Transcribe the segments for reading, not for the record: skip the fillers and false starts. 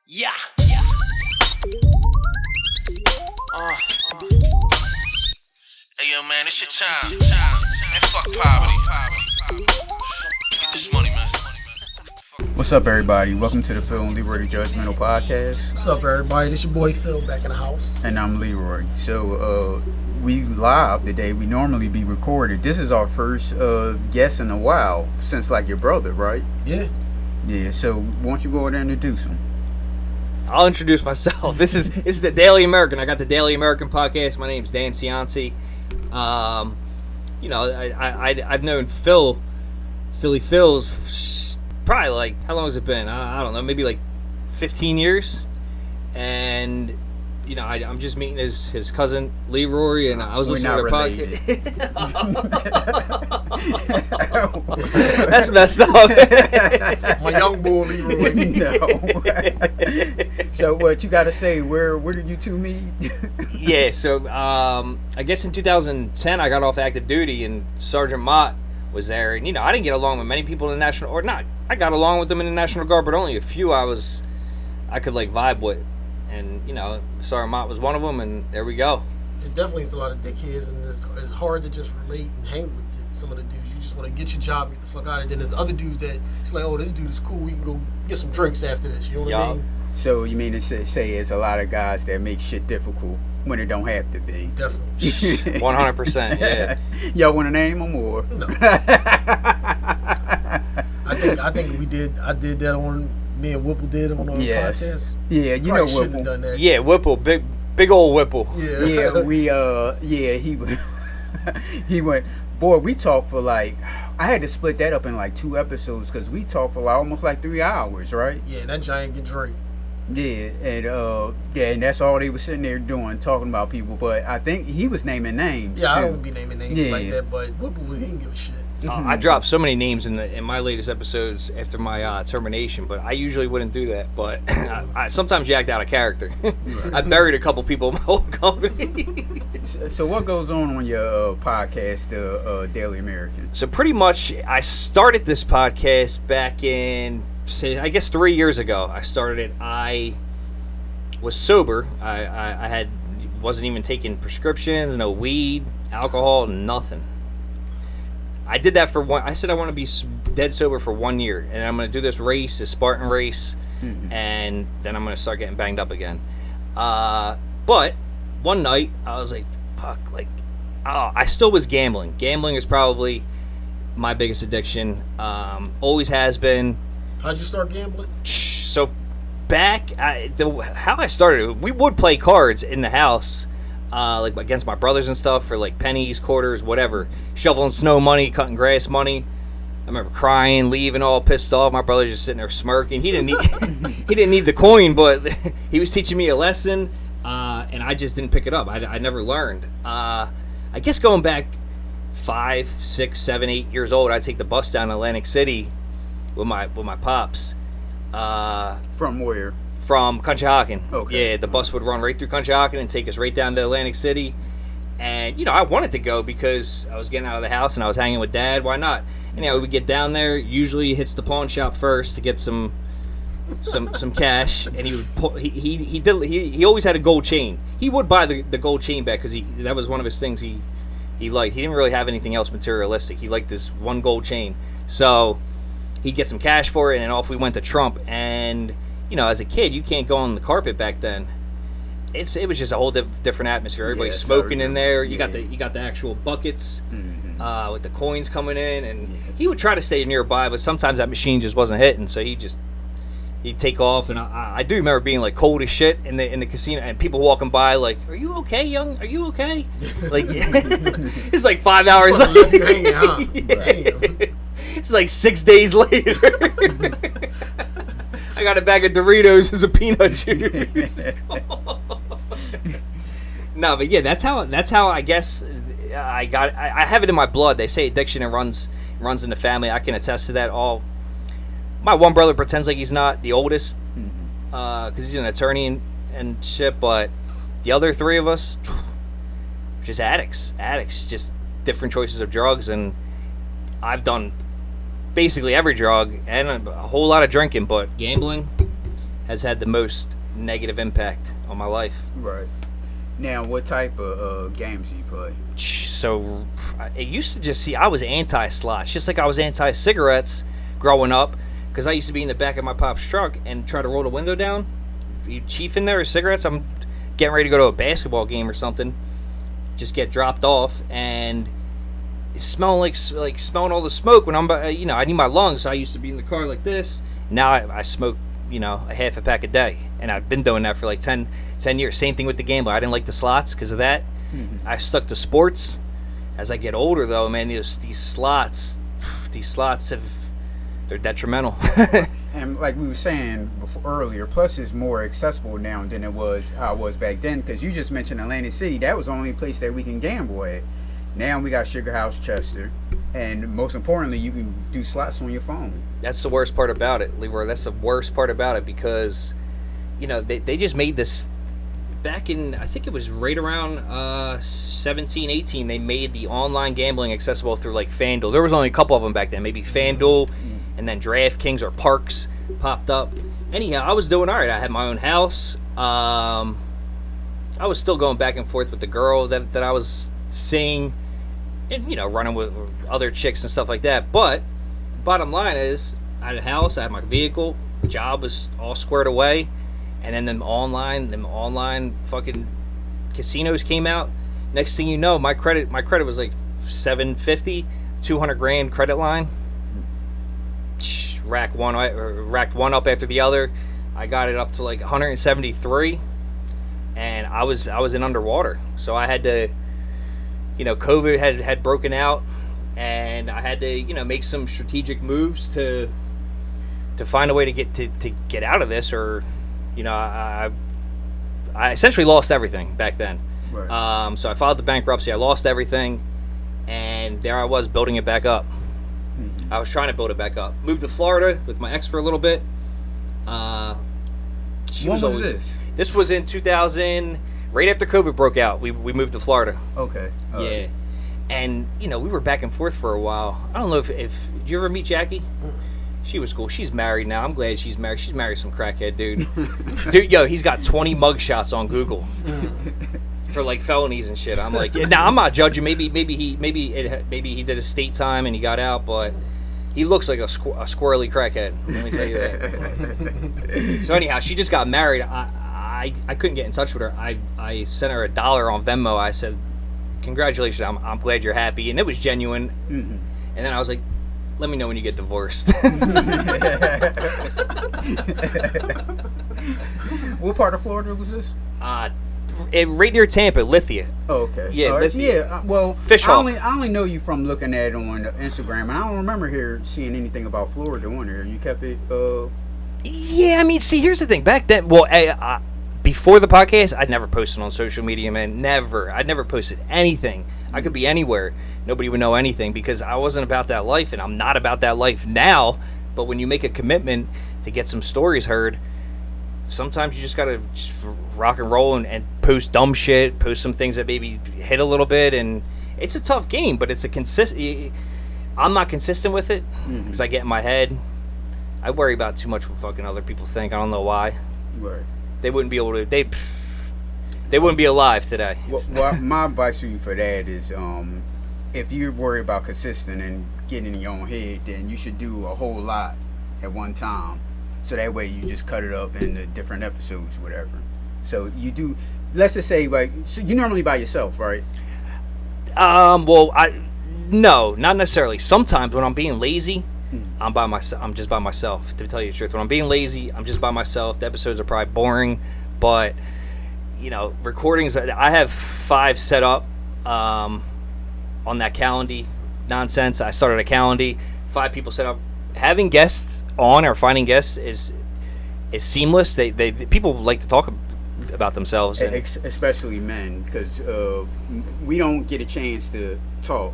Yeah. Hey yo, man, it's your time. And fuck poverty. Get this money, man. What's up, everybody? Welcome to the Phil and Leroy Judgmental Podcast. What's up, everybody? This your boy Phil back in the house. And I'm Leroy. So, we live today. We normally be recorded. This is our first guest in a while since, like, your brother, right? Yeah. Yeah, so why don't you go over there and introduce him? I'll introduce myself. This is the Daily American. I got the Daily American podcast. My name's Dan Cianci. I've known Philly Phil's probably like, how long has it been? I don't know, maybe like 15 years. And I'm just meeting his cousin Leroy, and I was listening to their podcast. That's messed up. My young boy Leroy. No. So what you got to say? Where did you two meet? Yeah, so I guess in 2010 I got off active duty, and Sergeant Mott was there, and I didn't get along with many people in the National, or not. I got along with them in the National Guard, but only a few I could like vibe with. And, Sergeant Mott was one of them, and there we go. It definitely is a lot of dickheads, and it's hard to just relate and hang with some of the dudes. You just want to get your job, get the fuck out of it. Then there's other dudes that it's like, oh, this dude is cool. We can go get some drinks after this. You know what I mean? So you mean to say it's a lot of guys that make shit difficult when it don't have to be? Definitely. 100%, yeah. Y'all want to name them or? No. I think I did that on... Me and Whipple did on our podcast. Yeah, you Probably know shouldn't Whipple. have done that. Yeah, Whipple, big old Whipple. Yeah. He went, boy, we talked for like, I had to split that up in like 2 episodes because we talked for like almost like 3 hours, right? Yeah, and that giant can drink. Yeah, and that's all they were sitting there doing, talking about people. But I think he was naming names. Yeah, too. I don't be naming names like that, but Whipple, he didn't give a shit. I dropped so many names in my latest episodes after my termination, but I usually wouldn't do that. But I sometimes you act out of character. I buried a couple people in my old company. So what goes on your podcast, Daily American? So pretty much, I started this podcast back in, I guess 3 years ago. I started it. I was sober. I wasn't even taking prescriptions, no weed, alcohol, nothing. I did that for one. I said I want to be dead sober for 1 year, and I'm going to do this race, this Spartan race, and then I'm going to start getting banged up again. But one night I was like, "Fuck!" I still was gambling. Gambling is probably my biggest addiction. Always has been. How'd you start gambling? So back, how I started, we would play cards in the house. Like against my brothers and stuff for like pennies, quarters, whatever. Shoveling snow money, cutting grass money. I remember crying, leaving, all pissed off. My brother just sitting there smirking. He didn't need the coin, but he was teaching me a lesson, and I just didn't pick it up. I never learned. I guess going back 5, 6, 7, 8 years old, I'd take the bus down to Atlantic City with my pops. From where? From Conshohocken. Okay. Yeah, the bus would run right through Conshohocken and take us right down to Atlantic City. And, I wanted to go because I was getting out of the house and I was hanging with Dad. Why not? And, we get down there. Usually he hits the pawn shop first to get some cash. And he would pull, he always had a gold chain. He would buy the gold chain back because that was one of his things he liked. He didn't really have anything else materialistic. He liked this one gold chain. So he'd get some cash for it, and off we went to Trump. And... as a kid, you can't go on the carpet back then. It was just a whole different atmosphere. Everybody's smoking in there. You got the actual buckets with the coins coming in, and he would try to stay nearby, but sometimes that machine just wasn't hitting. So he'd take off, and I do remember being like cold as shit in the casino, and people walking by like, "Are you okay, young? Are you okay?" Like it's like 5 hours later. It's like 6 days later. I got a bag of Doritos as a peanut juice. No, but yeah, that's how I guess I have it in my blood. They say addiction runs in the family. I can attest to that. My one brother pretends like he's not the oldest because he's an attorney and shit, but the other 3 of us just addicts, just different choices of drugs, and I've done basically every drug and a whole lot of drinking, but gambling has had the most negative impact on my life. Right. Now, what type of games do you play? So it used to just I was anti-slots, just like I was anti-cigarettes growing up, because I used to be in the back of my pop's truck and try to roll the window down. You chief in there with cigarettes, I'm getting ready to go to a basketball game or something, just get dropped off, and it's smelling like smelling all the smoke when I'm, I need my lungs. So I used to be in the car like this. Now I smoke, a half a pack a day, and I've been doing that for like 10 years. Same thing with the gambling. I didn't like the slots because of that. Mm-hmm. I stuck to sports. As I get older, though, man, these slots they're detrimental. And like we were saying earlier, plus it's more accessible now than it was back then. Because you just mentioned Atlantic City. That was the only place that we can gamble at. Now we got Sugar House, Chester, and most importantly, you can do slots on your phone. That's the worst part about it, Leroy. That's the worst part about it because, they just made this back in, I think it was right around 17, 18, they made the online gambling accessible through like FanDuel. There was only a couple of them back then, maybe FanDuel, and then DraftKings or Parks popped up. Anyhow, I was doing all right. I had my own house. I was still going back and forth with the girl that I was seeing, and running with other chicks and stuff like that. But the bottom line is, I had a house, I had my vehicle, job was all squared away, and then them online fucking casinos came out. Next thing you know, my credit was like 750, 200 grand credit line. Racked one up after the other. I got it up to like 173, and I was in underwater. So I had to. COVID had broken out, and I had to, make some strategic moves to find a way to get out of this, or, I essentially lost everything back then. Right. So I filed the bankruptcy. I lost everything, and there I was building it back up. Mm-hmm. I was trying to build it back up. Moved to Florida with my ex for a little bit. When was this? This was in 2000. Right after COVID broke out, we moved to Florida. Okay. All right. And, we were back and forth for a while. I don't know if did you ever meet Jackie? She was cool. She's married now. I'm glad she's married. She's married some crackhead dude. Dude, he's got 20 mugshots on Google for like felonies and shit. I'm like, now I'm not judging. Maybe he did a state time and he got out, but he looks like a squirrely crackhead. Let me tell you that. So anyhow, she just got married. I couldn't get in touch with her. I sent her $1 on Venmo. I said, congratulations, I'm glad you're happy. And it was genuine. Mm-hmm. And then I was like, let me know when you get divorced. What part of Florida was this? Right near Tampa, Lithia. Oh, okay. Yeah, Lithia. Yeah. Well, Fish I only know you from looking at it on Instagram, and I don't remember seeing anything about Florida on there. You kept it. Yeah, I mean, see, here's the thing. Back then, before the podcast, I'd never posted on social media, man. Never. I'd never posted anything. I could be anywhere. Nobody would know anything because I wasn't about that life, and I'm not about that life now. But when you make a commitment to get some stories heard, sometimes you just got to rock and roll and post dumb shit, post some things that maybe hit a little bit. And it's a tough game, but it's I'm not consistent with it because I get in my head. I worry about too much what fucking other people think. I don't know why. Right. They wouldn't be able to. They wouldn't be alive today. Well, my advice to you for that is, if you're worried about consistent and getting in your own head, then you should do a whole lot at one time. So that way you just cut it up into different episodes, whatever. So you do. Let's just say, like, so you're normally by yourself, right? Well, no, not necessarily. Sometimes when I'm being lazy, I'm by myself. I'm just by myself. To tell you the truth, when I'm being lazy, I'm just by myself. The episodes are probably boring, but recordings. I have 5 set up on that Calendly nonsense. I started a Calendly. 5 people set up. Having guests on or finding guests is seamless. They people like to talk about themselves, especially men, because we don't get a chance to talk,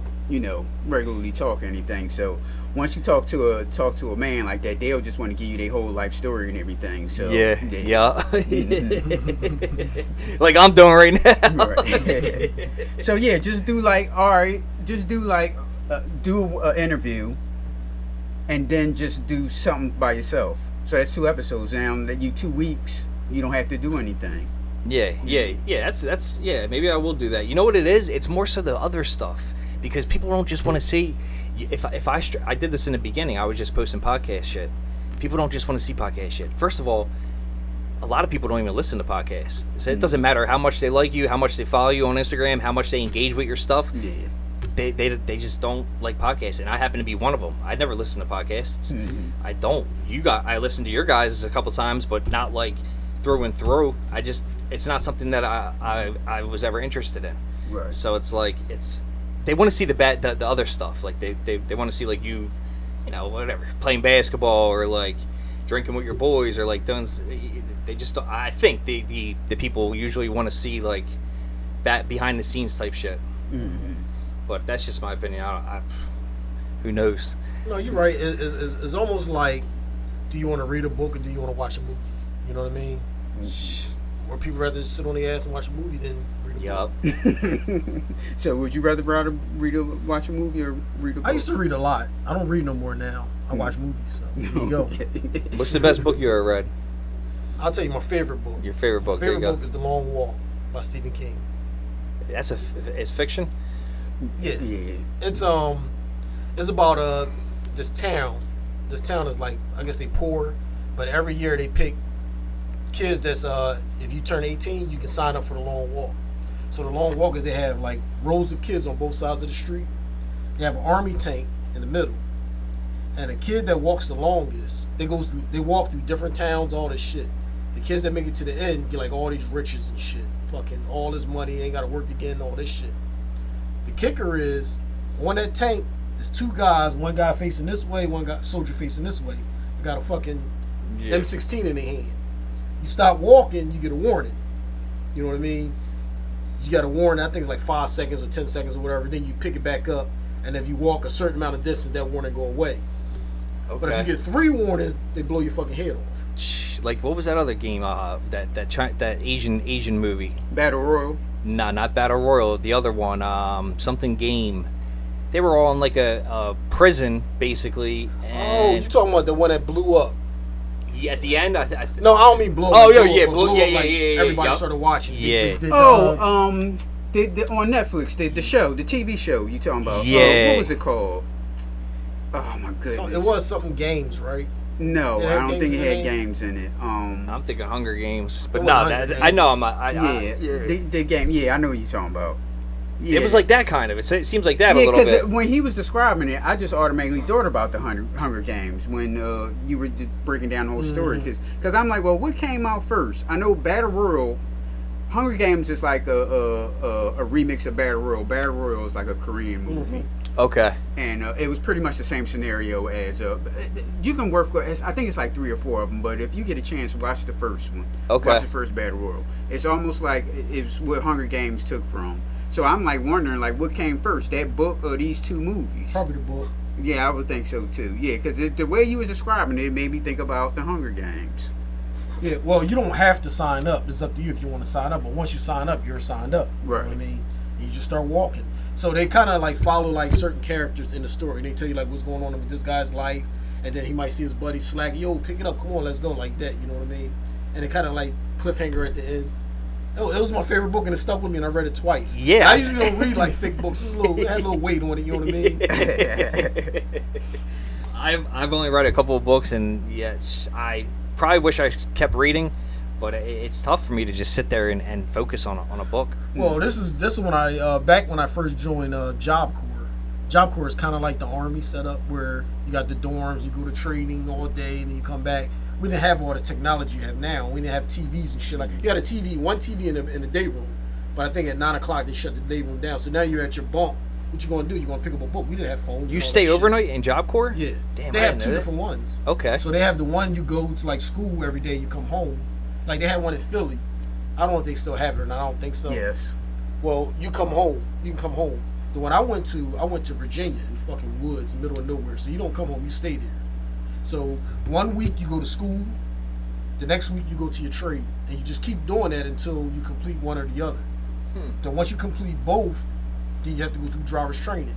regularly talk or anything. So once you talk to a man like that, they'll just want to give you their whole life story and everything. So yeah. Like I'm doing right now. Right. So yeah, just do like do an interview, and then just do something by yourself. So that's 2 episodes. Now that you 2 weeks, you don't have to do anything. Yeah. That's maybe I will do that. You know what it is? It's more so the other stuff, because people don't just want to see. If I did this in the beginning, I was just posting podcast shit. People don't just want to see podcast shit. First of all, a lot of people don't even listen to podcasts. So it doesn't matter how much they like you, how much they follow you on Instagram, how much they engage with your stuff. Yeah. They just don't like podcasts, and I happen to be one of them. I never listen to podcasts. Mm-hmm. I don't. I listened to your guys a couple times, but not like through and through. It's not something that I was ever interested in. Right. So it's like they want to see the other stuff. Like they want to see like you know, whatever, playing basketball or like drinking with your boys or like doing. They just don't, I think the people usually want to see like behind the scenes type shit. Mm-hmm. But that's just my opinion. Who knows? No, you're right. It's almost like, do you want to read a book or do you want to watch a movie? You know what I mean? Or people rather just sit on their ass and watch a movie than read a book. So would you rather watch a movie or read a book? I used to read a lot. I don't read no more now. I watch movies. So there you go. What's the best book you ever read? I'll tell you my favorite book. Your favorite book? My favorite book is The Long Walk by Stephen King. It's fiction? Yeah. It's about this town. This town is like, I guess they poor, but every year they pick kids that's if you turn 18, you can sign up for the Long Walk. So the Long Walk is they have like rows of kids on both sides of the street. They have an army tank in the middle. And the kid that walks the longest, they walk through different towns, all this shit. The kids that make it to the end get like all these riches and shit. Fucking all this money, ain't gotta work again, all this shit. The kicker is, on that tank, there's 2 guys, one guy facing this way, one guy soldier facing this way. They got a fucking M16 in their hand. You stop walking, you get a warning. You know what I mean? You got a warning, I think it's like 5 seconds or 10 seconds or whatever, then you pick it back up, and if you walk a certain amount of distance, that warning go away. Okay. But if you get 3 warnings, they blow your fucking head off. Like, what was that other game? That Asian movie? Battle Royale? Nah, not Battle Royale. The other one, something game. They were all in like a prison, basically. And you talking about the one that blew up? Yeah, at the end, no, I don't mean blow up. Oh, blew up, yeah. Everybody started watching. Yeah. On Netflix, the show, the TV show you talking about? Yeah. What was it called? Oh my goodness. It was something games, right? No, I don't think it had games in it. I'm thinking Hunger Games, but no, I know the game. Yeah, I know what you're talking about. Yeah. It was like that kind of. It seems like that a little bit. Because when he was describing it, I just automatically thought about the Hunger Games when you were just breaking down the whole story. Because I'm like, well, what came out first? I know Battle Royale. Hunger Games is like a remix of Battle Royale. Battle Royale is like a Korean movie. Mm-hmm. Okay. And it was pretty much the same scenario as you can work with. I think it's like 3 or 4 of them. But if you get a chance, watch the first one. Okay. Watch the first Battle Royale. It's almost like it's what Hunger Games took from. So I'm like wondering, like, what came first, that book or these 2 movies? Probably the book. Yeah, I would think so too. Yeah, because the way you was describing it made me think about the Hunger Games. Yeah, well, you don't have to sign up. It's up to you if you want to sign up. But once you sign up, you're signed up. Right. You know what I mean? And you just start walking. So they kind of like follow like certain characters in the story. They tell you like what's going on with this guy's life, and then he might see his buddy slack. Yo, pick it up. Come on, let's go, like that. You know what I mean? And it kind of like cliffhanger at the end. Oh, it was my favorite book, and it stuck with me, and I read it twice. Yeah. I usually don't read like thick books. It had a little weight on it. You know what I mean? I've only read a couple of books, and yes, I probably wish I kept reading, but it's tough for me to just sit there and focus on a book. Well, this is when I back when I first joined Job Corps. Job Corps is kind of like the Army setup, where you got the dorms, you go to training all day, and then you come back. We didn't have all the technology you have now. We didn't have TVs and shit. Like, you had one TV in the day room, but I think at 9 o'clock they shut the day room down. So now you're at your bunk. What you gonna do? You gonna pick up a book? We didn't have phones. You stay overnight in Job Corps? Yeah. Damn, they have 2 different ones. Okay. So they have the one you go to like school every day. You come home. Like they had one in Philly. I don't know if they still have it or not. I don't think so. Yes. Well, you come home. You can come home. The one I went to Virginia in fucking woods, middle of nowhere. So you don't come home. You stay there. So 1 week you go to school. The next week you go to your trade, and you just keep doing that until you complete one or the other. Then once you complete both, then you have to go through driver's training.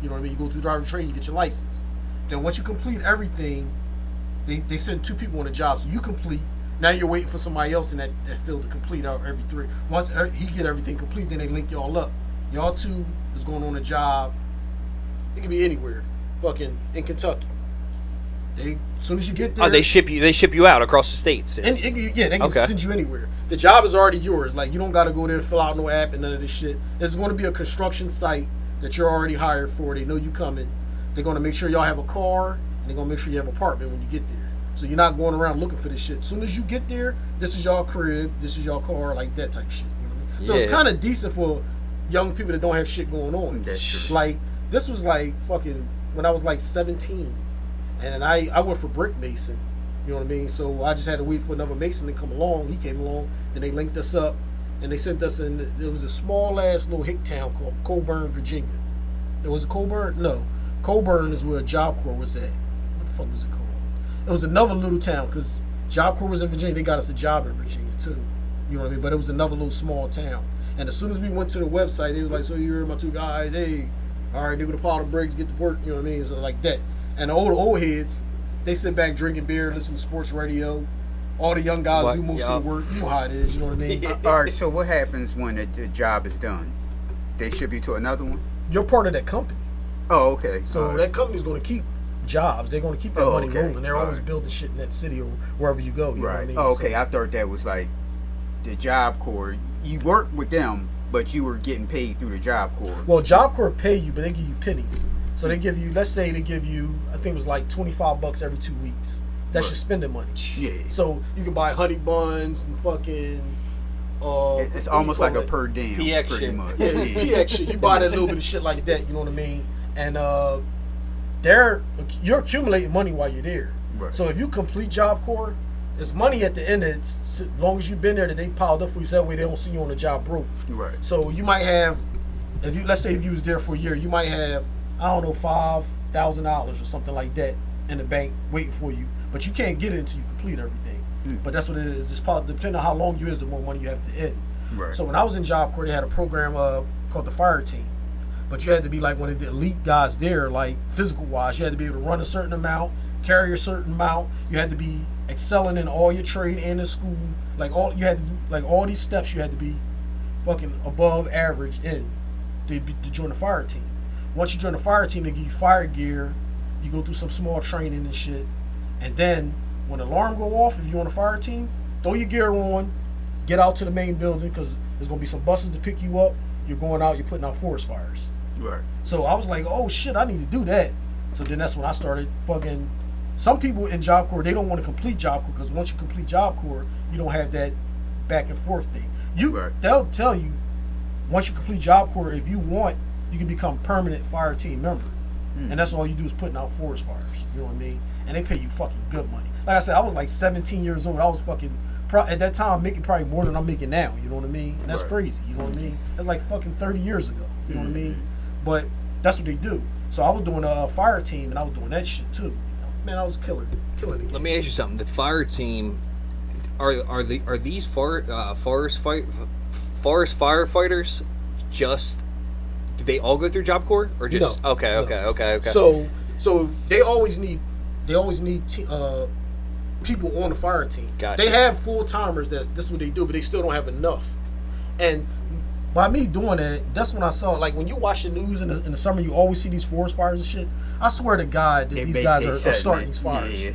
You know what I mean? You go through driver's training, you get your license. Then once you complete everything, they send 2 people on a job, so you complete. Now you're waiting for somebody else in that field to complete out every 3. Once he get everything complete, then they link y'all up. Y'all 2 is going on a job. It can be anywhere, fucking in Kentucky. As soon as you get there, Oh, they ship you out across the states. They can send you anywhere. The job is already yours. Like, you don't got to go there and fill out no app and none of this shit. There's going to be a construction site that you're already hired for. They know you coming. They're going to make sure y'all have a car, and they're going to make sure you have an apartment when you get there. So you're not going around looking for this shit. As soon as you get there, this is y'all crib, this is y'all car, like that type shit. You know what I mean? So it's kind of decent for young people that don't have shit going on. That's true. Like, this was like fucking when I was like 17. And I went for brick mason, you know what I mean? So I just had to wait for another mason to come along. He came along, and they linked us up, and they sent us in. It was a small-ass little hick town called Coburn, Virginia. It was Coburn? No. Coburn is where Job Corps was at. What the fuck was it called? It was another little town, because Job Corps was in Virginia. They got us a job in Virginia, too. You know what I mean? But it was another little small town. And as soon as we went to the website, they was like, so you're my 2 guys. Hey, all right, they would have piled the bricks, get to work, you know what I mean? So like that. And the old heads, they sit back drinking beer, listen to sports radio. All the young guys do most of the work. You know how it is, you know what I mean? All right, so what happens when the job is done? They ship you to another one? You're part of that company. Oh, okay. So that company's going to keep jobs. They're going to keep that money rolling. They're always building shit in that city or wherever you go. You know what I mean? Oh, okay. So, I thought that was like the Job Corps. You work with them, but you were getting paid through the Job Corps. Well, Job Corps pay you, but they give you pennies. So they give you, let's say they give you, I think it was like $25 every 2 weeks. That's your spending money. Yeah. So you can buy honey buns and fucking. It's almost like a per diem. PX pretty shit. much. Yeah, PX shit. You buy that little bit of shit like that. You know what I mean? And you're accumulating money while you're there. Right. So if you complete Job Corps, there's money at the end of it. As long as you've been there, that they piled up for you. So that way they don't see you on the job broke. Right. So you might have, let's say if you was there for a year, you might have, I don't know, $5,000 or something like that in the bank waiting for you. But you can't get it until you complete everything. But that's what it is. It's probably, depending on how long you is, the more money you have to end. Right. So when I was in Job Corps, they had a program called the Fire Team. But you had to be like one of the elite guys there, like physical-wise. You had to be able to run a certain amount, carry a certain amount. You had to be excelling in all your trade and in school. You had to do, like, all these steps you had to be fucking above average in to join the fire team. Once you join the fire team, they give you fire gear. You go through some small training and shit. And then when the alarm go off, if you're on the fire team, throw your gear on, get out to the main building, because there's going to be some buses to pick you up. You're going out, you're putting out forest fires. Right. So I was like, oh shit, I need to do that. So then that's when I started fucking. Some people in Job Corps, they don't want to complete Job Corps, because once you complete Job Corps, you don't have that back and forth thing. They'll tell you, once you complete Job Corps, if you want, you can become permanent fire team member. And that's all you do is putting out forest fires. You know what I mean? And they pay you fucking good money. Like I said, I was like 17 years old. I was fucking, at that time, making probably more than I'm making now. You know what I mean? And that's crazy. You know what I mean? That's like fucking 30 years ago. You know what I mean? But that's what they do. So I was doing a fire team, and I was doing that shit too. Man, I was killing it. Let me ask you something. The fire team, are these forest firefighters just? Do they all go through Job Corps or just? No, Okay. So they always need people on the fire team. Gotcha. They have full timers. That's what they do, but they still don't have enough. And by me doing that, that's when I saw, like, when you watch the news in the summer, you always see these forest fires and shit. I swear to God that these guys are starting these fires. Yeah.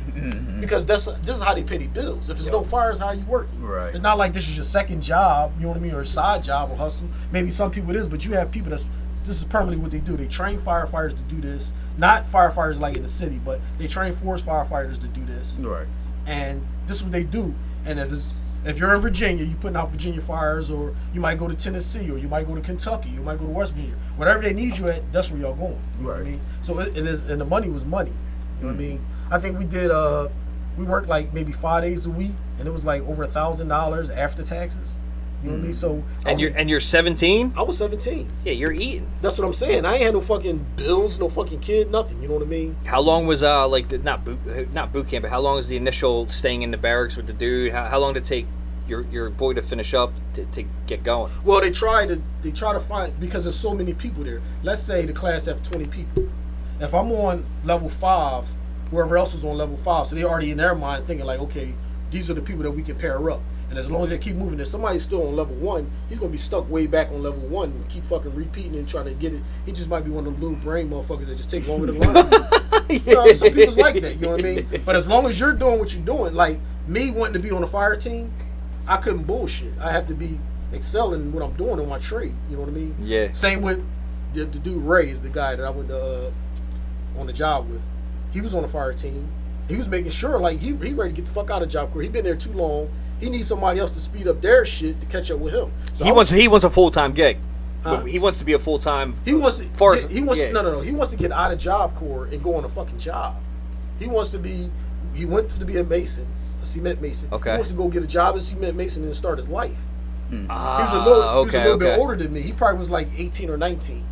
Because this is how they pay their bills. If there's no fires, how you working? Right. It's not like this is your second job, you know what I mean, or a side job or hustle. Maybe some people it is, but you have people this is permanently what they do. They train firefighters to do this. Not firefighters like in the city, but they train forest firefighters to do this. Right. And this is what they do. And if you're in Virginia, you're putting out Virginia fires, or you might go to Tennessee, or you might go to Kentucky, you might go to West Virginia. Whatever they need you at, that's where y'all going. You know what I mean? So and the money was money. You know what I mean? I think we worked like maybe 5 days a week, and it was like over $1,000 after taxes. You know what I mean? So you're 17? I was 17. Yeah, you're eating. That's what I'm saying. I ain't had no fucking bills, no fucking kid, nothing. You know what I mean? How long was not boot camp, but how long was the initial staying in the barracks with the dude? How long did it take your boy to finish up to get going? Well, they try to find, because there's so many people there. Let's say the class have 20 people. If I'm on level 5, whoever else is on level 5. So they're already in their mind thinking like, okay, these are the people that we can pair up. And as long as they keep moving, if somebody's still on level 1, he's going to be stuck way back on level 1 and keep fucking repeating and trying to get it. He just might be one of them little brain motherfuckers that just take longer to learn. You know, some people's like that, you know what I mean? But as long as you're doing what you're doing, like me wanting to be on the fire team, I couldn't bullshit. I have to be excelling what I'm doing in my trade, you know what I mean? Yeah. Same with the dude Ray, is the guy that I went to, on the job with. He was on the fire team. He was making sure, like, he ready to get the fuck out of Job Corps. He been there too long. He needs somebody else to speed up their shit to catch up with him. So he wants a full-time gig. Huh? He wants to be a full-time. He wants to. Yeah. No. He wants to get out of Job Corps and go on a fucking job. He wants to be. He went to be a mason, a cement mason. Okay. He wants to go get a job as a cement mason and start his life. Ah, He was a little bit older than me. He probably was like 18 or 19,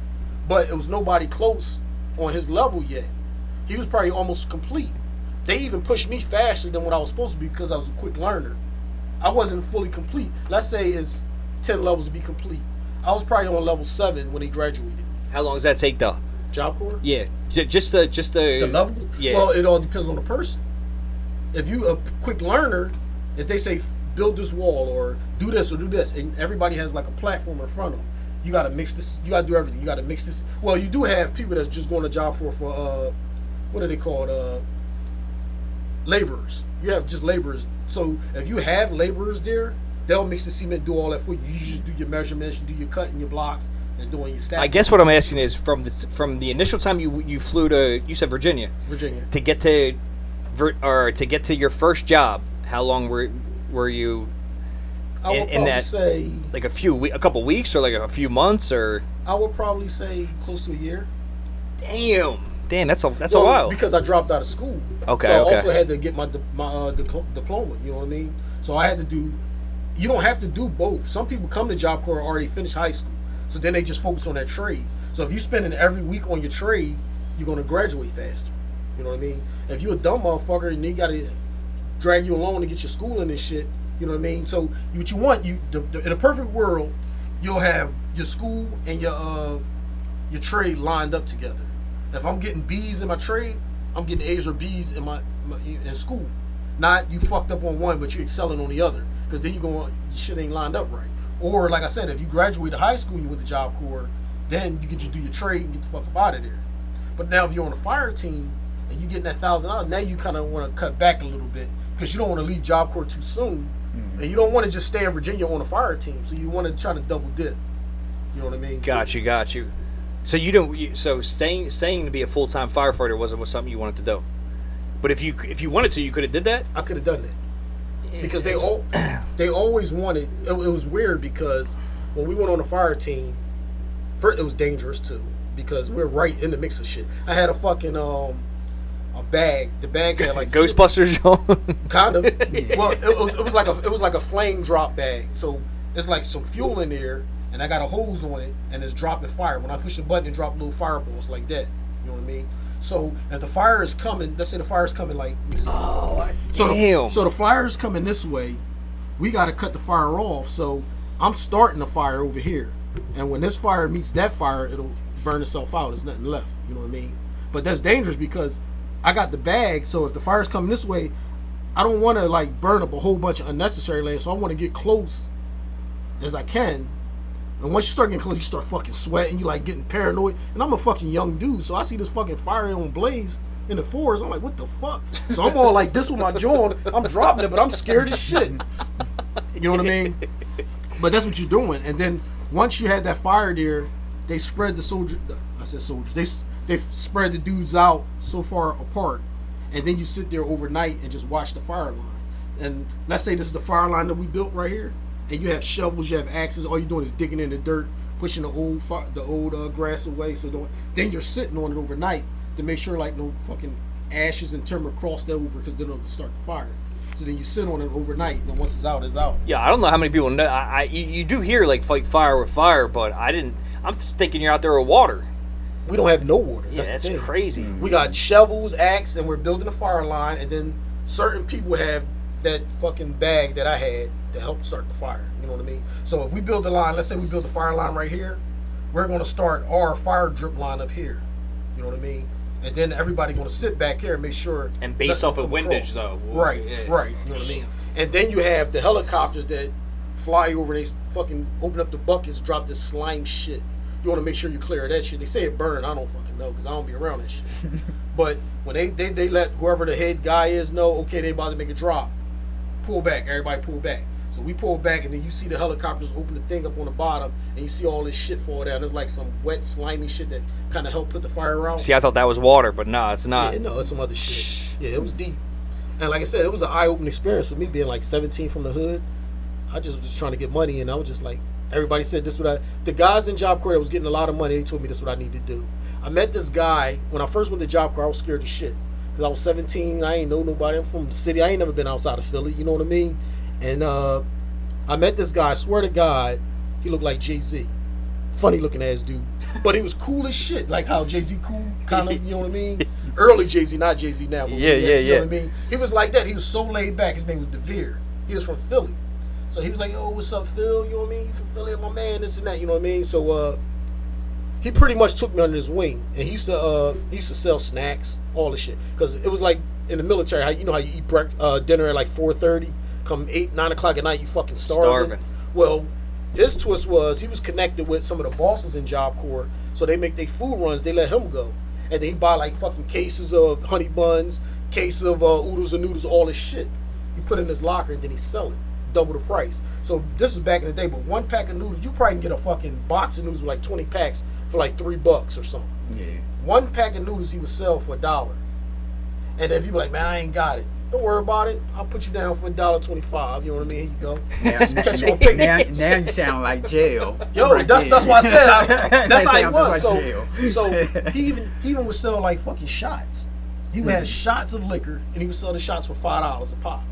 but it was nobody close on his level yet. He was probably almost complete. They even pushed me faster than what I was supposed to be because I was a quick learner. I wasn't fully complete. Let's say it's 10 levels to be complete. I was probably on level 7 when he graduated. How long does that take though? Job Corps? Yeah, just the level? Yeah. Well, it all depends on the person. If you a quick learner, if they say build this wall or do this, and everybody has like a platform in front of them, you got to mix this. You got to do everything. You got to mix this. Well, you do have people that's just going to job for what are they called? Laborers. You have just laborers. So if you have laborers there, they'll mix the cement, do all that for you. You just do your measurements, you do your cutting, your blocks, and doing your stack. I guess what I'm asking is from the initial time you flew to, you said Virginia to get to your first job. How long were you I would in that? Say like a couple weeks or like a few months or? I would probably say close to a year. Damn, that's a while. Because I dropped out of school. Okay. So I also had to get my diploma. You know what I mean? So I had to do. You don't have to do both. Some people come to Job Corps already finished high school, so then they just focus on their trade. So if you spending every week on your trade, you're gonna graduate faster. You know what I mean? If you're a dumb motherfucker and they gotta drag you along to get your schooling and shit, you know what I mean? So what you want, in a perfect world, you'll have your school and your trade lined up together. If I'm getting B's in my trade, I'm getting A's or B's in in school. Not you fucked up on one, but you're excelling on the other. Because then shit ain't lined up right. Or like I said, if you graduated high school and you went to Job Corps, then you can just do your trade and get the fuck up out of there. But now if you're on a fire team and you're getting that $1,000, now you kind of want to cut back a little bit because you don't want to leave Job Corps too soon, and you don't want to just stay in Virginia on a fire team. So you want to try to double dip. You know what I mean? Got you. So you don't. So staying to be a full-time firefighter was something you wanted to do. But if you wanted to, you could have did that. I could have done that because they always wanted. It was weird because when we went on the fire team, first it was dangerous too because we're right in the mix of shit. I had a fucking a bag. The bag had like Ghostbusters. kind of. Well, it was like a flame drop bag. So it's like some fuel in there. And I got a hose on it, and it's dropping fire. When I push the button, it drops little fireballs like that. You know what I mean? So if the fire is coming, let's say the fire is coming like. Damn. So the fire is coming this way. We got to cut the fire off. So I'm starting the fire over here, and when this fire meets that fire, it'll burn itself out. There's nothing left. You know what I mean? But that's dangerous because I got the bag. So if the fire's coming this way, I don't want to like burn up a whole bunch of unnecessary layers. So I want to get close as I can. And once you start getting close, you start fucking sweating. You like getting paranoid. And I'm a fucking young dude, so I see this fucking fire on blaze in the forest. I'm like, what the fuck? So I'm all like this with my jaw on. I'm dropping it, but I'm scared as shit. You know what I mean? But that's what you're doing. And then once you had that fire there, they spread the soldier. I said soldiers. They spread the dudes out so far apart, and then you sit there overnight and just watch the fire line. And let's say this is the fire line that we built right here. And you have shovels, you have axes. All you're doing is digging in the dirt, pushing the old grass away. So then you're sitting on it overnight to make sure like no fucking ashes and timber crossed over because then it'll start the fire. So then you sit on it overnight, and then once it's out, it's out. Yeah, I don't know how many people know. You do hear like fight fire with fire, but I didn't. I'm just thinking you're out there with water. We don't have no water. Yeah, that's crazy. We got shovels, axe, and we're building a fire line. And then certain people have that fucking bag that I had to help start the fire. You know what I mean? So if we build a line, let's say we build a fire line right here, we're going to start our fire drip line up here. You know what I mean? And then everybody gonna sit back here and make sure. And based off of windage, though. Right, right. You know what I mean? And then you have the helicopters that fly over and they fucking open up the buckets, drop this slime shit. You want to make sure you clear that shit. They say it burned. I don't fucking know because I don't be around that shit. But when they let whoever the head guy is know, okay, they about to make a drop. Pull back. Everybody pull back. So we pull back, and then you see the helicopters open the thing up on the bottom, and you see all this shit fall down. There's like some wet, slimy shit that kind of helped put the fire out. See, I thought that was water, but no, it's not. Yeah, no, it's some other shit. Yeah, it was deep. And like I said, it was an eye-opening experience for me being like 17 from the hood. I just was trying to get money, and I was just like, everybody said this what the guys in Job Corps that was getting a lot of money, they told me this is what I need to do. I met this guy, when I first went to Job Corps, I was scared as shit. Because I was 17, I ain't know nobody. I'm from the city, I ain't never been outside of Philly, you know what I mean? And I met this guy, I swear to God, he looked like Jay-Z. Funny looking ass dude. But he was cool as shit, like how Jay-Z cool, kind of, you know what I mean? Early Jay-Z, not Jay-Z now. But Yeah. You know what I mean? He was like that, he was so laid back, his name was DeVere. He was from Philly. So he was like, "Yo, what's up, Phil? You know what I mean? You from Philly, my man, this and that. You know what I mean?" So he pretty much took me under his wing, and he used to sell snacks, all the shit, because it was like in the military, how you know how you eat dinner at like 4:30, come 8, 9 o'clock at night, you fucking starving. Well, his twist was he was connected with some of the bosses in Job Corps, so they make their food runs, they let him go, and then he buy like fucking cases of honey buns, cases of oodles and noodles, all this shit. He put it in his locker, and then he sell it. Double the price. So this is back in the day, but one pack of noodles, you probably can get a fucking box of noodles with like 20 packs for like $3 or something. Yeah. One pack of noodles he would sell for $1. And if you be like, man, I ain't got it, don't worry about it. I'll put you down for $1.25. You know what I mean? Here you go. Catch you on pay. Now you sound like jail. Yo, right that's why I said that's how he was. Like so he even would sell like fucking shots. He would have shots of liquor, and he would sell the shots for $5 a pop.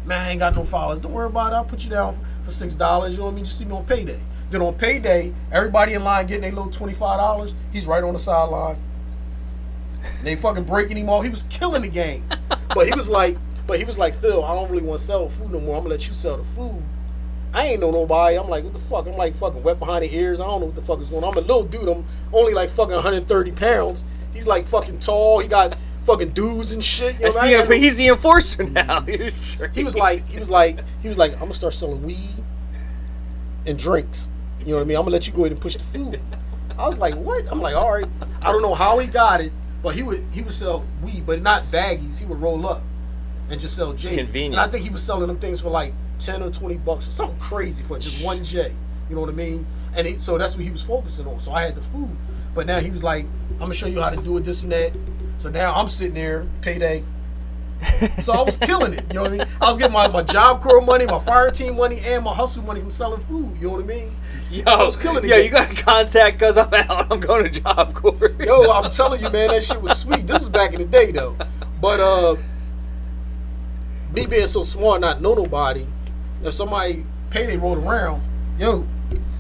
Man, I ain't got no $5. Don't worry about it. I'll put you down for $6. You know what I mean? Just see me on payday. Then on payday, everybody in line getting their little $25. He's right on the sideline. And they fucking breaking him off. He was killing the game. But he was like, Phil, I don't really want to sell food no more. I'm gonna let you sell the food. I ain't know nobody. I'm like, what the fuck? I'm like fucking wet behind the ears. I don't know what the fuck is going on. I'm a little dude. I'm only like fucking 130 pounds. He's like fucking tall. He got fucking dudes and shit. You know, he's the enforcer now. He was like, I'm gonna start selling weed and drinks. You know what I mean? I'm gonna let you go ahead and push the food. I was like, what? I'm like, all right. I don't know how he got it, but he would sell weed, but not baggies. He would roll up and just sell J's. Convenient. And I think he was selling them things for like $10 or $20 or something crazy for just one J. You know what I mean? And so that's what he was focusing on. So I had the food, but now he was like, I'm gonna show you how to do it, this and that. So now I'm sitting there, payday. So I was killing it, you know what I mean? I was getting my Job Corps money, my fire team money, and my hustle money from selling food, you know what I mean? Yo, I was killing it. Yo, you gotta contact because I'm out. I'm going to Job Corps. Yo, I'm telling you, man, that shit was sweet. This was back in the day, though. But me being so smart, not know nobody, if somebody payday rolled around, yo,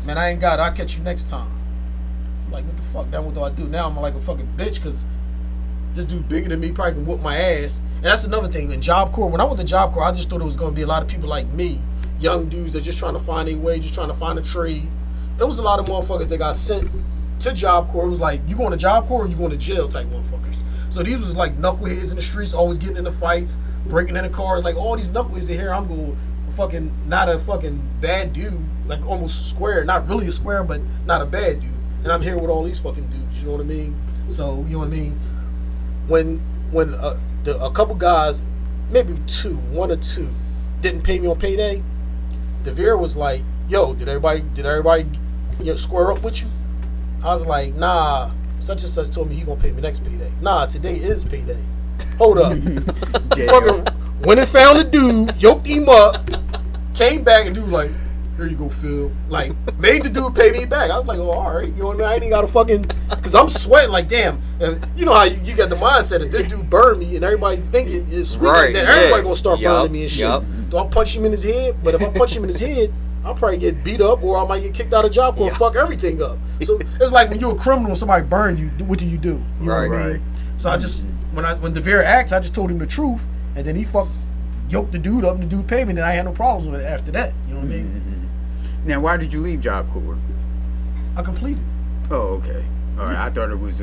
man, I ain't got it. I'll catch you next time. I'm like, what the fuck? Now what do I do? Now I'm like a fucking bitch because this dude bigger than me probably can whoop my ass. And that's another thing. In Job Corps, when I went to Job Corps, I just thought it was going to be a lot of people like me, young dudes that just trying to find their way, just trying to find a trade. There was a lot of motherfuckers that got sent to Job Corps. It was like, you going to Job Corps or you going to jail type motherfuckers. So these was like knuckleheads in the streets, always getting into fights, breaking into cars. Like all these knuckleheads in here, I'm going fucking not a fucking bad dude, like almost a square, not really a square, but not a bad dude. And I'm here with all these fucking dudes, you know what I mean? So, you know what I mean? When a couple guys, maybe one or two, didn't pay me on payday, DeVere was like, yo, did everybody square up with you? I was like, nah, such and such told me he gonna pay me next payday. Nah, today is payday. Hold up. Fucking went and found the dude, yoked him up, came back and dude like, here you go, Phil. Like, made the dude pay me back. I was like, oh, all right. You know what I mean? I ain't got to fucking... Because I'm sweating like, damn. You know how you got the mindset that this dude burned me and everybody thinking it's sweet. Right, then everybody going to start burning me and shit. Do I punch him in his head? But if I punch him in his head, I'll probably get beat up or I might get kicked out of Job Corps and fuck everything up. So it's like when you're a criminal and somebody burned you, what do? You know what I mean? So I just... When DeVere asked, I just told him the truth. And then he yoked the dude up and the dude paid me. And then I had no problems with it after that. You know what I mean? Now, why did you leave Job Corps? I completed it. Oh, okay. All right, I thought it was.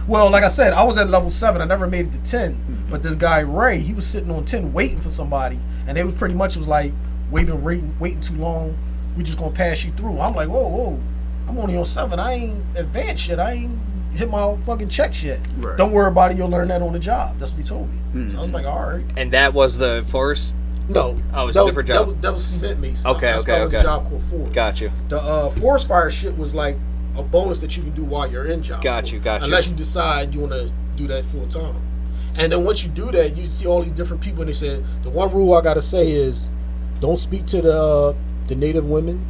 Well, like I said, I was at level 7. I never made it to 10. But this guy Ray, he was sitting on 10 waiting for somebody, and they was pretty much was like, waiting too long. We just gonna pass you through. I'm like, whoa, I'm only on 7. I ain't advanced yet. I ain't hit my fucking checks yet. Right. Don't worry about it. You'll learn that on the job. That's what he told me. So I was like, all right. And that was the forest? No. Oh, it was a different job. That was cement mason. Okay. The job called Forest. Got you. The forest fire shit was like a bonus that you can do while you're in job. Got you. Unless you decide you want to do that full time. And then once you do that, you see all these different people, and they said the one rule I gotta say is, don't speak to the native women.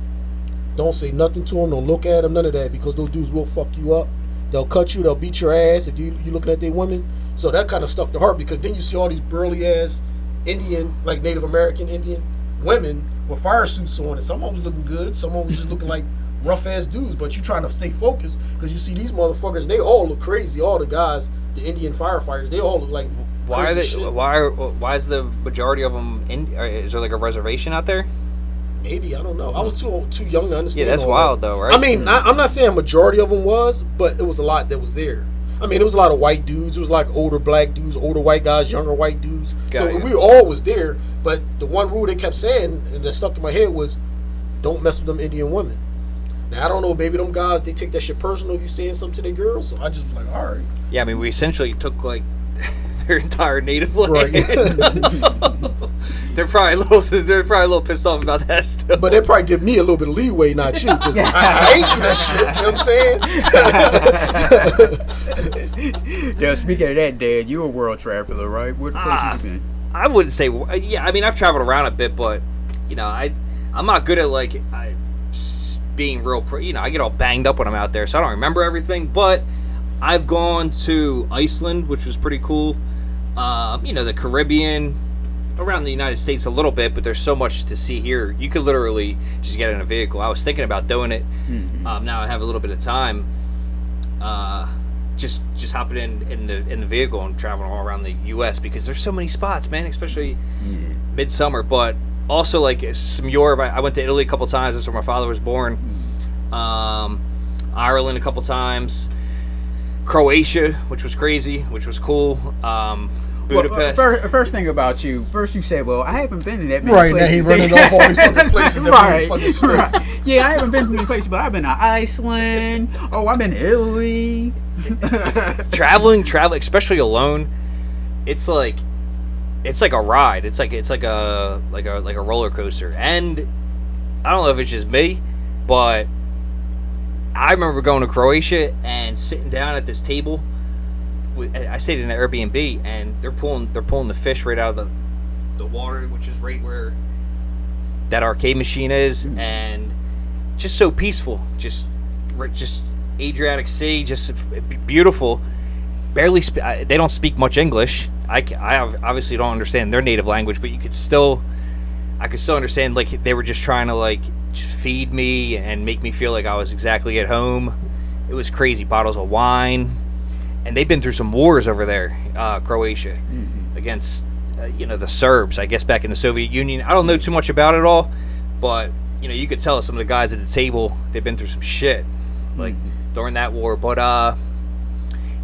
Don't say nothing to them. Don't look at them. None of that, because those dudes will fuck you up. They'll cut you. They'll beat your ass if you looking at their women. So that kind of stuck to heart, because then you see all these burly ass Indian, like Native American Indian women with fire suits on, and some of them was looking good. Some of them was just looking like rough ass dudes. But you trying to stay focused, because you see these motherfuckers. They all look crazy. All the guys, the Indian firefighters, they all look like. Why are they? Shit. Why is the majority of them? Is there like a reservation out there? Maybe, I don't know. I was too young to understand. Yeah, that's all wild that. though, right? I mean, I'm not saying majority of them was, but it was a lot that was there. I mean, it was a lot of white dudes. It was like older black dudes, older white guys, younger white dudes. We all was there. But the one rule they kept saying, and that stuck in my head, was, don't mess with them Indian women. Now, I don't know, maybe them guys, they take that shit personal if you saying something to their girls. So I just was like, all right. Yeah, I mean, we essentially took like their entire native land. Right. They're probably a little pissed off about that still. But they probably give me a little bit of leeway, not you, because I ain't do that shit. You know what I'm saying? Yeah, speaking of that, Dad, you're a world traveler, right? What place have you been? I wouldn't say. Yeah, I mean, I've traveled around a bit, but you know, I'm not good at like being real. I get all banged up when I'm out there, so I don't remember everything. But I've gone to Iceland, which was pretty cool. The Caribbean, around the United States a little bit, but there's so much to see here. You could literally just get in a vehicle. I was thinking about doing it. Now I have a little bit of time. Just hopping in the vehicle and traveling all around the U.S. because there's so many spots, man, especially midsummer. But also like some Europe. I went to Italy a couple times. That's where my father was born. Ireland a couple times. Croatia, which was crazy, which was cool. Budapest. Well, first thing about you. First you said, well, I haven't been in that many places. Right, now he running off all these fucking places that fucking stuff. Right. Yeah, I haven't been to many places, but I've been to Iceland. Oh, I've been to Italy. Traveling, especially alone, it's like a ride. It's like a roller coaster. And I don't know if it's just me, but I remember going to Croatia and sitting down at this table. I stayed in an Airbnb, and they're pulling the fish right out of the water, which is right where that arcade machine is, and just so peaceful. Just Adriatic Sea, just beautiful. Barely they don't speak much English. I obviously don't understand their native language, but I could still understand, like, they were just trying to like just feed me and make me feel like I was exactly at home. It was crazy. Bottles of wine. And they've been through some wars over there, Croatia, against, the Serbs, I guess, back in the Soviet Union. I don't know too much about it all, but, you could tell some of the guys at the table, they've been through some shit, like, during that war. But,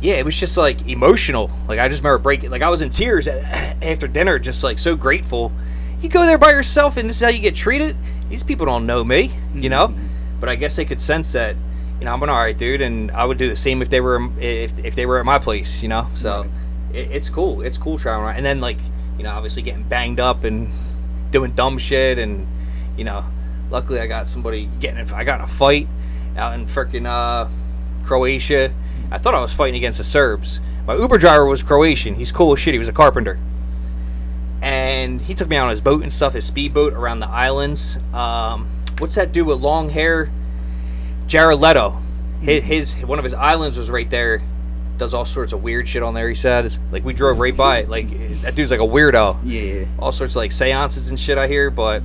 yeah, it was just, like, emotional. Like, I just remember I was in tears after dinner, just, like, so grateful. You go there by yourself, and this is how you get treated? These people don't know me, But I guess they could sense that, I'm an alright dude, and I would do the same if they were at my place, So it's cool. It's cool traveling around, and then like obviously getting banged up and doing dumb shit, and luckily I got I got in a fight out in freaking Croatia. I thought I was fighting against the Serbs. My Uber driver was Croatian. He's cool as shit. He was a carpenter, and he took me out on his boat and stuff, his speedboat around the islands. What's that dude with long hair? Jared Leto, one of his islands was right there. Does all sorts of weird shit on there. He said, like, we drove right by it. Like, that dude's like a weirdo. Yeah. All sorts of like seances and shit I hear. But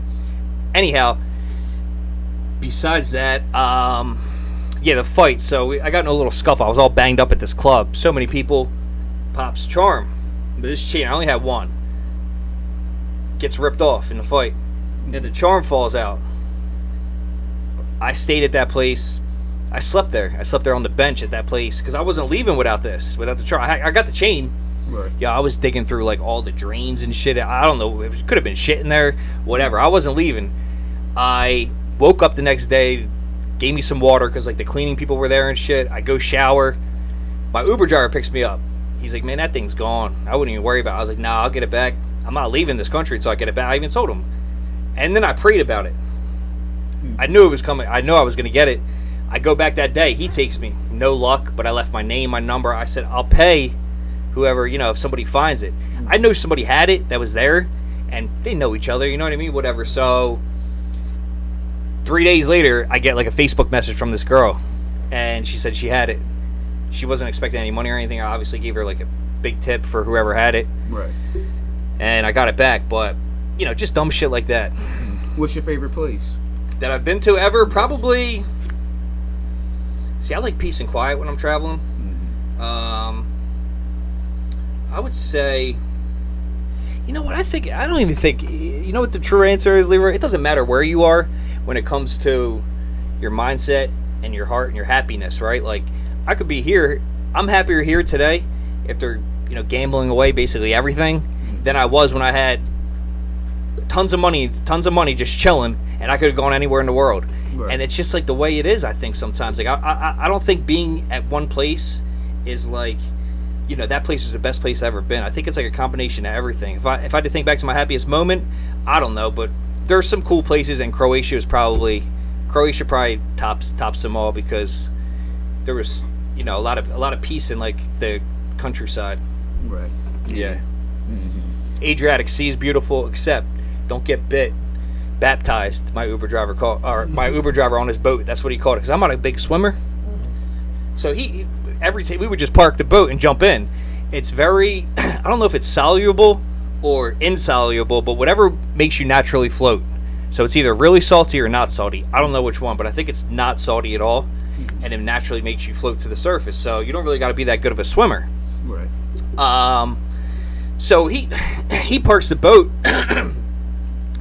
anyhow, besides that, the fight. So I got in a little scuffle. I was all banged up at this club. So many people. Pops charm, but this chain I only had one. Gets ripped off in the fight. Then the charm falls out. I stayed at that place I slept there. I slept there on the bench at that place because I wasn't leaving without the truck. I got the chain. Right. Yeah, I was digging through like all the drains and shit. I don't know. It could have been shit in there. Whatever. I wasn't leaving. I woke up the next day, gave me some water because like the cleaning people were there and shit. I go shower. My Uber driver picks me up. He's like, man, that thing's gone. I wouldn't even worry about it. I was like, nah, I'll get it back. I'm not leaving this country until I get it back. I even told him. And then I prayed about it. I knew it was coming. I know I was going to get it. I go back that day. He takes me. No luck, but I left my name, my number. I said, I'll pay whoever, if somebody finds it. I know somebody had it that was there, and they know each other, you know what I mean? Whatever. So 3 days later, I get like a Facebook message from this girl, and she said she had it. She wasn't expecting any money or anything. I obviously gave her like a big tip for whoever had it. Right. And I got it back, but, just dumb shit like that. What's your favorite place? That I've been to ever? Probably... See, I like peace and quiet when I'm traveling. I would say... You know what? I don't even think... You know what the true answer is, Leroy? It doesn't matter where you are when it comes to your mindset and your heart and your happiness, right? Like, I could be here. I'm happier here today after, gambling away basically everything than I was when I had tons of money just chilling, and I could have gone anywhere in the world. Right. And it's just like the way it is, I think, sometimes. Like, I don't think being at one place is like, that place is the best place I've ever been. I think it's like a combination of everything. If I had to think back to my happiest moment, I don't know, but there's some cool places, and Croatia probably tops them all because there was, a lot of peace in like the countryside. Right. Yeah. Mm-hmm. Adriatic Sea is beautiful, except don't get baptized. My Uber driver on his boat. That's what he called it, because I'm not a big swimmer. So he every time we would just park the boat and jump in. It's very, I don't know if it's soluble or insoluble, but whatever makes you naturally float. So it's either really salty or not salty. I don't know which one, but I think it's not salty at all, and it naturally makes you float to the surface. So you don't really got to be that good of a swimmer. Right. So he parks the boat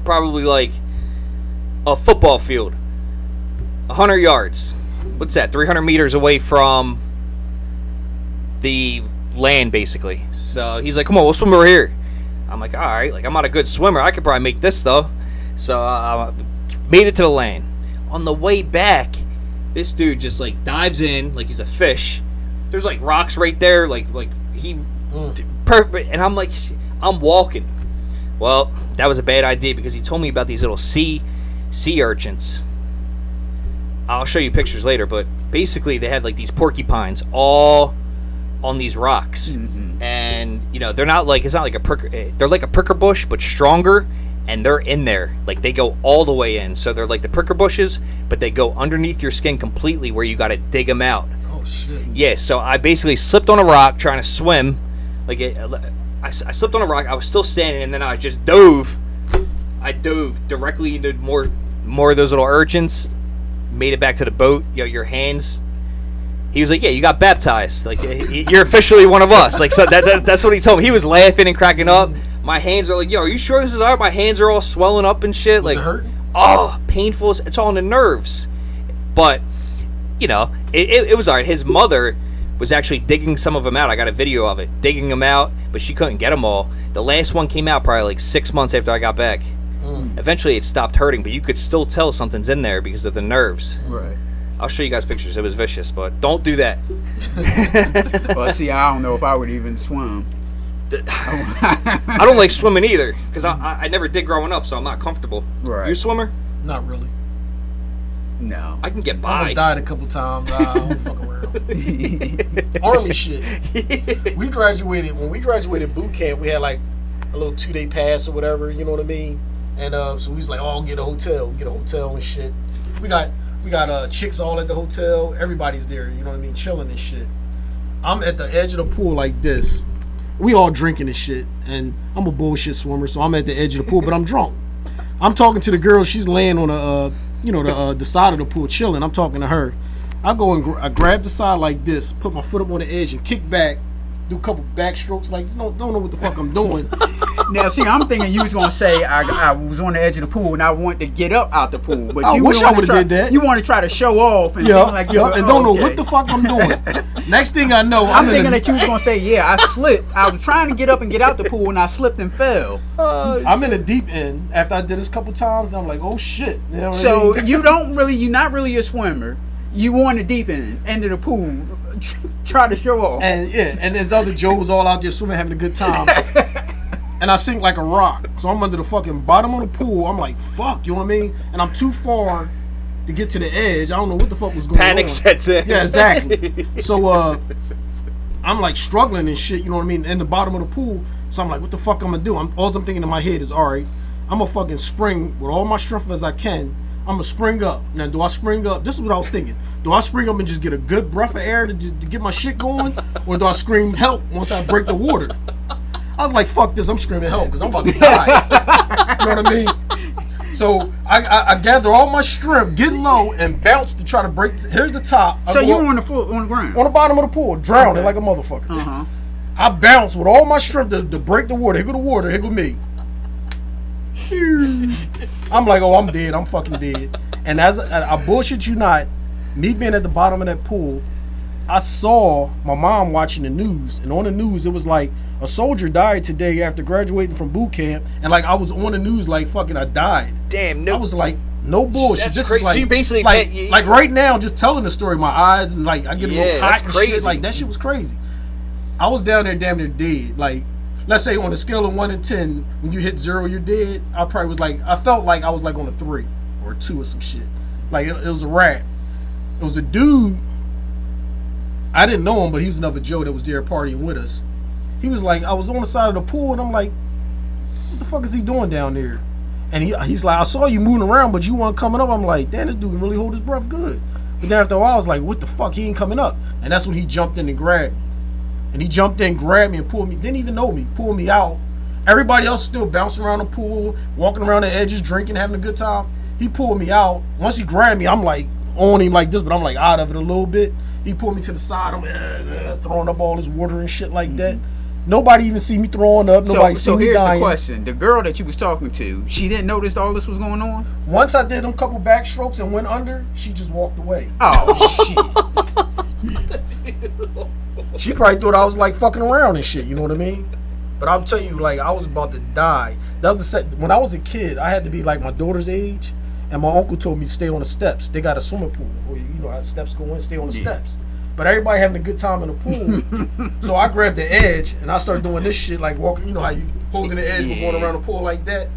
probably like a football field, 100 yards. What's that? 300 meters away from the land, basically. So he's like, "Come on, we'll swim over here." I'm like, "All right." Like, I'm not a good swimmer. I could probably make this though. So made it to the land. On the way back, this dude just like dives in like he's a fish. There's like rocks right there, like he. Perfect. And I'm like, I'm walking. Well, that was a bad idea because he told me about these little sea urchins. I'll show you pictures later, but basically they had like these porcupines all on these rocks. Mm-hmm. And they're not like, it's not like they're like a pricker bush but stronger, and they're in there. Like, they go all the way in. So they're like the pricker bushes, but they go underneath your skin completely where you got to dig them out. Oh shit. Yeah, so I basically slipped on a rock trying to swim. I slipped on a rock. I was still standing, and then I just dove. I dove directly into more of those little urchins. Made it back to the boat. Your hands. He was like, "Yeah, you got baptized. Like, you're officially one of us." Like, so that's what he told me. He was laughing and cracking up. My hands are like, "Yo, are you sure this is alright?" My hands are all swelling up and shit. Was it hurting? Oh, painful. It's all in the nerves. But it was alright. His mother was actually digging some of them out. I got a video of it, digging them out, but she couldn't get them all. The last one came out probably like 6 months after I got back. Eventually it stopped hurting, but you could still tell something's in there because of the nerves. Right. I'll show you guys pictures. It was vicious, but don't do that. Well, see, I don't know if I would even swim. I don't like swimming either because I never did growing up, so I'm not comfortable. Right. You a swimmer? Not really. No. I can get by. I almost died a couple times. I don't fuck around. Army shit. When we graduated boot camp, we had like a little 2-day pass or whatever, you know what I mean? And so we was like, "Oh, get a hotel and shit." We got chicks all at the hotel. Everybody's there, you know what I mean, chilling and shit. I'm at the edge of the pool like this. We all drinking and shit, and I'm a bullshit swimmer, so I'm at the edge of the pool, but I'm drunk. I'm talking to the girl. She's laying on the side of the pool chilling. I'm talking to her. I go and I grab the side like this, put my foot up on the edge and kick back, do a couple backstrokes. Like, don't know what the fuck I'm doing. Now, see, I'm thinking you was gonna say I was on the edge of the pool and I wanted to get up out the pool, but I wish I would have did that. You want to try to show off and and don't know what the fuck I'm doing. Next thing I know, I'm thinking that you was gonna say, yeah, I slipped. I was trying to get up and get out the pool and I slipped and fell. I'm in the deep end after I did this a couple times. And I'm like, oh shit. You know what So I mean? you're not really a swimmer. You on the deep end of the pool, try to show off. And there's other Joes all out there swimming, having a good time. And I sink like a rock. So I'm under the fucking bottom of the pool. I'm like, fuck, you know what I mean? And I'm too far to get to the edge. I don't know what the fuck was going on. Panic sets in. Yeah, exactly. So I'm like struggling and shit, you know what I mean, in the bottom of the pool. So I'm like, what the fuck I'm gonna do? All I'm thinking in my head is, all right, I'm gonna fucking spring with all my strength as I can. I'm gonna spring up. Now, do I spring up? This is what I was thinking. Do I spring up and just get a good breath of air to get my shit going? Or do I scream help once I break the water? I was like, fuck this, I'm screaming help because I'm about to die. You know what I mean? So I gather all my strength, get low, and bounce to try to break. Here's the top. So you were on the ground? On the bottom of the pool, drowning like a motherfucker. Uh-huh. I bounce with all my strength to break the water. Here go the water, here go me. I'm like, oh, I'm dead. I'm fucking dead. And as I bullshit you not, me being at the bottom of that pool, I saw my mom watching the news, and on the news it was like a soldier died today after graduating from boot camp, and like I was on the news like fucking I died. Damn, no. I was like, no bullshit. That's this crazy. is like, So you basically like right now, just telling the story, my eyes and like I get a little hot and crazy. shit. Like that shit was crazy. I was down there damn near dead. Like, let's say on a scale of 1 to 10, when you hit 0, you're dead. I probably was like, I felt like I was like on a 3 or a 2 or some shit. Like it was a rat. It was a dude. I didn't know him, but he was another Joe that was there partying with us. He was like, I was on the side of the pool, and I'm like, what the fuck is he doing down there? And he's like, I saw you moving around, but you weren't coming up. I'm like, damn, this dude can really hold his breath good. But then after a while, I was like, what the fuck? He ain't coming up. And that's when he jumped in and grabbed me. And he jumped in, grabbed me, and pulled me. Didn't even know me. Pulled me out. Everybody else still bouncing around the pool, walking around the edges, drinking, having a good time. He pulled me out. Once he grabbed me, I'm like on him like this, but I'm like out of it a little bit. He pulled me to the side. I'm throwing up all this water and shit like that. Nobody even see me throwing up. Nobody see me dying. So here's the question. The girl that you was talking to, she didn't notice all this was going on? Once I did them couple backstrokes and went under, she just walked away. Oh, shit. She probably thought I was like fucking around and shit, you know what I mean? But I'll tell you, like, I was about to die. That was when I was a kid, I had to be like my daughter's age, and my uncle told me to stay on the steps. They got a swimming pool, or you know how the steps go in, stay on the steps. But everybody having a good time in the pool. So I grabbed the edge and I started doing this shit, like walking, you know how you holding the edge but going around the pool like that.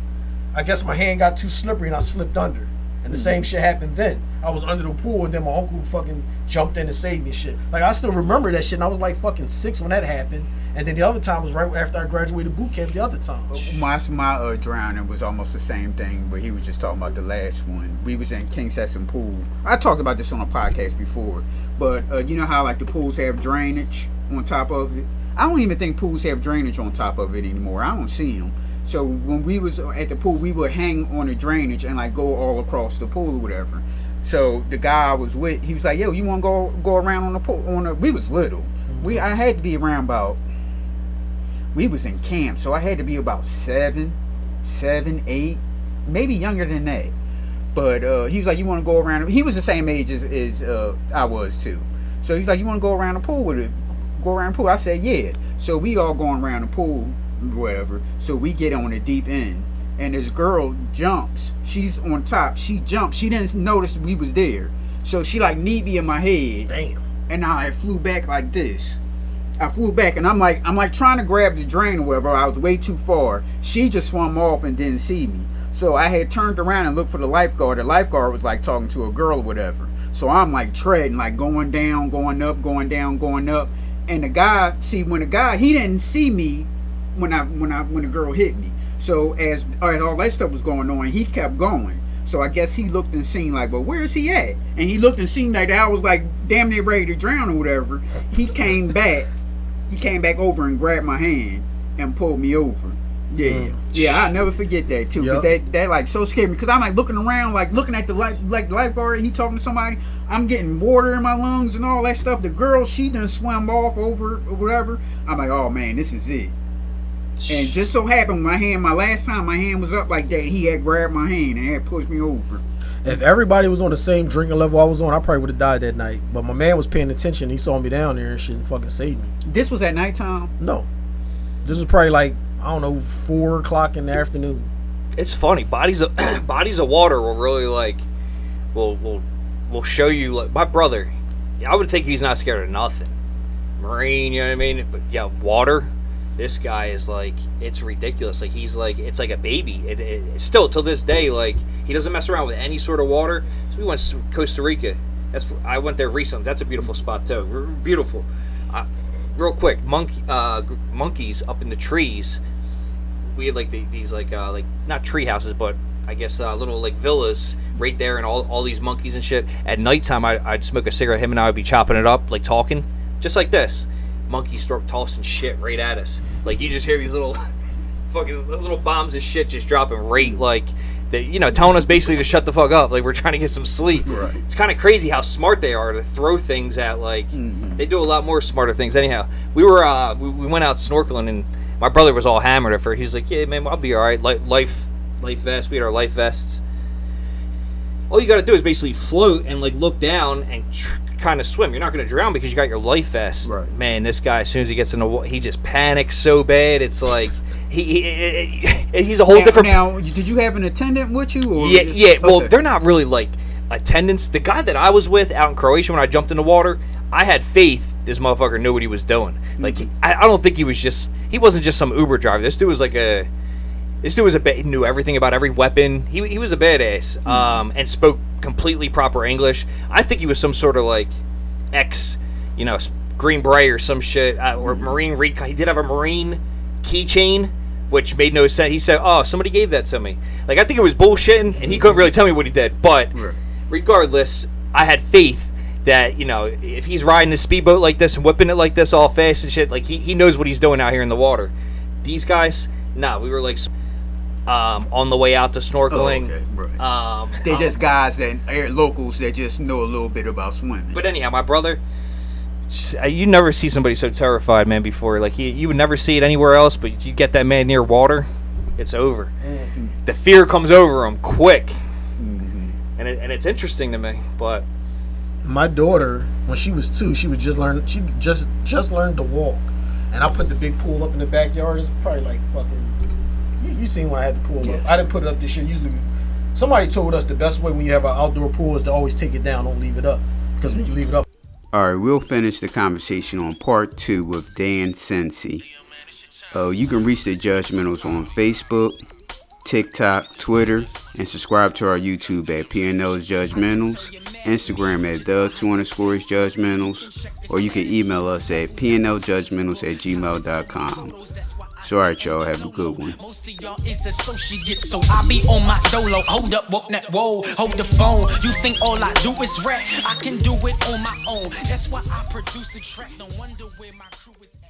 I guess my hand got too slippery and I slipped under. And the same shit happened then. I was under the pool and then my uncle fucking jumped in and saved me and shit. Like I still remember that shit, and I was like fucking 6 when that happened. And then the other time was right after I graduated boot camp the other time. My drowning was almost the same thing, but he was just talking about the last one. We was in King Sesson Pool. I talked about this on a podcast before, but you know how like the pools have drainage on top of it? I don't even think pools have drainage on top of it anymore. I don't see them. So when we was at the pool, we would hang on the drainage and like go all across the pool or whatever. So the guy I was with, he was like, "Yo, you want to go around on the pool?" We was little. I had to be around about. We was in camp, so I had to be about 7, 8, maybe younger than that. But he was like, "You want to go around?" He was the same age as I was too. So he's like, "You want to go around the pool with it? Go around the pool?" I said, "Yeah." So we all going around the pool, whatever. So we get on the deep end, and this girl jumps. She's on top. She jumps. She didn't notice we was there. So she like kneed me in my head. Damn. And I flew back like this. I flew back, and I'm like trying to grab the drain or whatever. I was way too far. She just swam off and didn't see me. So I had turned around and looked for the lifeguard. The lifeguard was like talking to a girl or whatever. So I'm like treading, like going down, going up, going down, going up. And the guy, he didn't see me when the girl hit me. So as all that stuff was going on, he kept going. So I guess he looked and seen like, well, where is he at? And he looked and seen like I was like damn near ready to drown or whatever. He came back over and grabbed my hand and pulled me over. Yeah, I'll never forget that too. But that like so scared me because I'm like looking around, like looking at the lifeguard. He talking to somebody. I'm getting water in my lungs and all that stuff. The girl, she done swam off over or whatever. I'm like, oh man, this is it. And just so happened, my last time my hand was up like that, he had grabbed my hand and had pushed me over. If everybody was on the same drinking level I was on, I probably would have died that night. But my man was paying attention. He saw me down there and shit and fucking saved me. This was at nighttime? No. This was probably like, I don't know, 4 o'clock in the afternoon. It's funny. Bodies of water will really like, will show you. Like my brother, I would think he's not scared of nothing. Marine, you know what I mean? But yeah, water. This guy is like, it's ridiculous. Like he's like, it's like a baby. It still till this day, like he doesn't mess around with any sort of water. So we went to Costa Rica. I went there recently. That's a beautiful spot too. Beautiful. Real quick, monkeys up in the trees. We had like these like not tree houses, but I guess little like villas right there, and all these monkeys and shit. At nighttime, I'd smoke a cigarette. Him and I would be chopping it up, like talking, just like this. Monkeys start tossing shit right at us. Like you just hear these little fucking little bombs of shit just dropping right like they, telling us basically to shut the fuck up. Like we're trying to get some sleep. Right. It's kind of crazy how smart they are to throw things at like they do a lot more smarter things. Anyhow, we were we went out snorkeling and my brother was all hammered at first. He's like, yeah man, I'll be all right. Life vest. We had our life vests. All you got to do is basically float and like look down and kind of swim. You're not going to drown because you got your life vest. Right. Man, this guy, as soon as he gets in the water, he just panics so bad. It's like he's a whole different. Now, did you have an attendant with you? Or yeah. Okay. Well, they're not really like attendants. The guy that I was with out in Croatia when I jumped in the water, I had faith this motherfucker knew what he was doing. Like I don't think he wasn't just some Uber driver. This dude was he knew everything about every weapon. He was a badass, and spoke completely proper English. I think he was some sort of like Green Beret or some shit, or Marine recon. He did have a Marine keychain, which made no sense. He said, "Oh, somebody gave that to me." Like I think it was bullshitting, and he couldn't really tell me what he did. But regardless, I had faith that if he's riding a speedboat like this and whipping it like this all fast and shit, like he knows what he's doing out here in the water. These guys, we were like. On the way out to snorkeling. Oh, okay. Right. They're just guys that are locals that just know a little bit about swimming. But anyhow, my brother, you never see somebody so terrified, man, before. Like, you would never see it anywhere else, but you get that man near water, it's over. Mm-hmm. The fear comes over him quick. Mm-hmm. And it's interesting to me, but... My daughter, when she was 2, she just learned to walk. And I put the big pool up in the backyard. It's probably like fucking... You seen when I had the pool up. I didn't put it up this year. Usually, somebody told us the best way when you have an outdoor pool is to always take it down. Don't leave it up. Because when you leave it up. All right, we'll finish the conversation on part 2 with Dan Cianci. You can reach the Judgementals on Facebook, TikTok, Twitter, and subscribe to our YouTube at pnljudgementals, Instagram at the_judgementals, or you can email us at pnljudgementals@gmail.com. So alright, y'all, have a good one. Most of y'all is associates, so I be on my dolo. Hold up, woke that, whoa, hold the phone. You think all I do is rap? I can do it on my own. That's why I produce the track. Don't wonder where my crew is at.